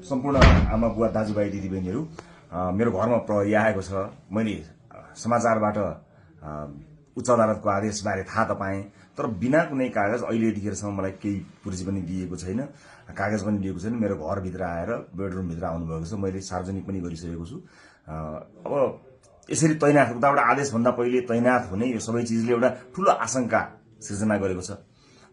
सम्पूर्ण आमा बुवा दाजुभाइ दिदीबहिनीहरू मेरो घरमा प्रहरी आएको छ। मैले समाचारबाट उच्च अदालतको आदेशबारे थाहा त पाएँ, तर बिना कुनै कागज अहिले यतिखेरसम्म मलाई केही पुर्जी पनि दिएको छैन, कागज पनि दिएको छैन। मेरो घरभित्र आएर बेडरुमभित्र आउनुभएको छ। मैले सार्वजनिक पनि गरिसकेको छु। अब यसरी तैनाथ उताबाट आदेशभन्दा पहिले तैनाथ हुने यो सबै चिजले एउटा ठूलो आशंका सृजना गरेको छ।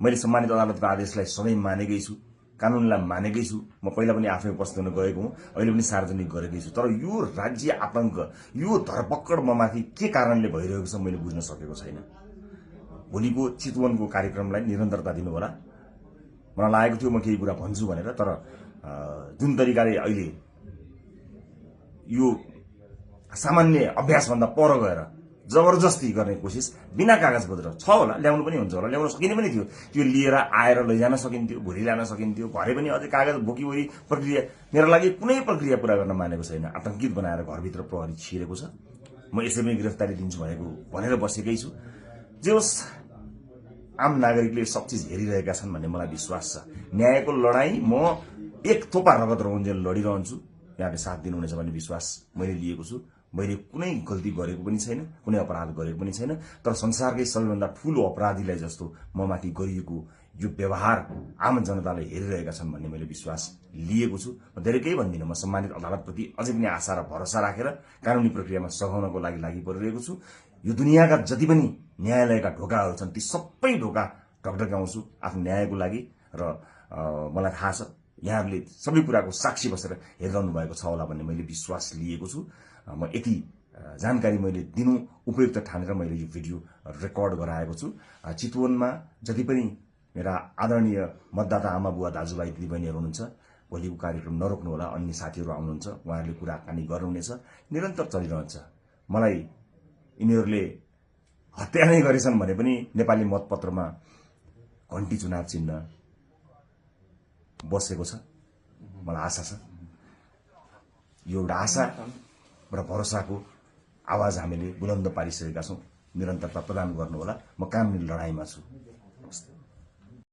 मैले सम्मानित अदालतको आदेशलाई सधैँ मानेकै छु, कानूनलाई मानेकै छु। म पहिला पनि आफै उपस्थित हुन गएको हुँ, अहिले पनि सार्वजनिक गरेकै छु। तर यो राज्य आतंक, यो धरपकड ममाथि के कारणले भइरहेको छ मैले बुझ्न सकेको छैन। भोलिको चितवनको कार्यक्रमलाई निरन्तरता दिनु होला। मलाई लागेको थियो म केही कुरा भन्छु भनेर, तर जुन तरिकाले अहिले यो सामान्य अभ्यासभन्दा पर गएर जबरजस्ती गर्ने कोसिस बिना कागजपत्र छ होला, ल्याउनु पनि हुन्छ होला, ल्याउन सकिने पनि थियो। त्यो लिएर आएर लैजान सकिन्थ्यो, भोलि ल्याउन सकिन्थ्यो। घरै पनि अझै कागज बोकीवरी प्रक्रिया मेरो लागि कुनै प्रक्रिया पूरा गर्न मानेको छैन। आतंकित बनाएर घरभित्र प्रहरी छिरेको छ। म यसै पनि गिरफ्तारी दिन्छु भनेर बसेकै छु। जे होस्, आम नागरिकले सब चिज हेरिरहेका छन् भन्ने मलाई विश्वास छ। न्यायको लडाईँ म एक थोपा रगत रहुन्जेल लडिरहन्छु। यहाँले साथ दिनुहुनेछ भन्ने विश्वास मैले लिएको छु। मैले कुनै गल्ती गरेको पनि छैन, कुनै अपराध गरेको पनि छैन। तर संसारकै सबैभन्दा ठूलो अपराधीलाई जस्तो ममाथि गरिएको यो व्यवहार आम जनताले हेरिरहेका छन् भन्ने मैले विश्वास लिएको छु। म धेरै केही भन्दिनँ। म सम्मानित अदालतप्रति अझै पनि आशा र भरोसा राखेर कानुनी प्रक्रियामा सघाउनको लागि परिरहेको छु। यो दुनियाँका जति पनि न्यायालयका ढोकाहरू छन्, ती सबै ढोका ढकढक्याउँछु आफ्नो न्यायको लागि। र मलाई थाहा छ यहाँहरूले सबै कुराको साक्षी बसेर हेरिरहनु भएको छ होला भन्ने मैले विश्वास लिएको छु। म यति जानकारी मैले दिनु उपयुक्त ठानेर मैले यो भिडियो रेकर्ड गराएको छु। चितवनमा जति पनि मेरा आदरणीय मतदाता आमा बुवा दाजुभाइ दिदीबहिनीहरू हुनुहुन्छ, भोलिको कार्यक्रम नरोक्नु होला। अन्य साथीहरू आउनुहुन्छ, उहाँहरूले कुराकानी गर्नुहुनेछ, निरन्तर चलिरहन्छ। मलाई यिनीहरूले हत्या नै गरेछन् भने पनि नेपाली मतपत्रमा घण्टी चुनाव चिन्ह बसेको छ। मलाई आशा छ, यो एउटा आशा र भरोसाको आवाज हामीले बुलन्द पारिसकेका छौँ। निरन्तरता प्रदान गर्नुहोला। म कानुनी लडाईँमा छु।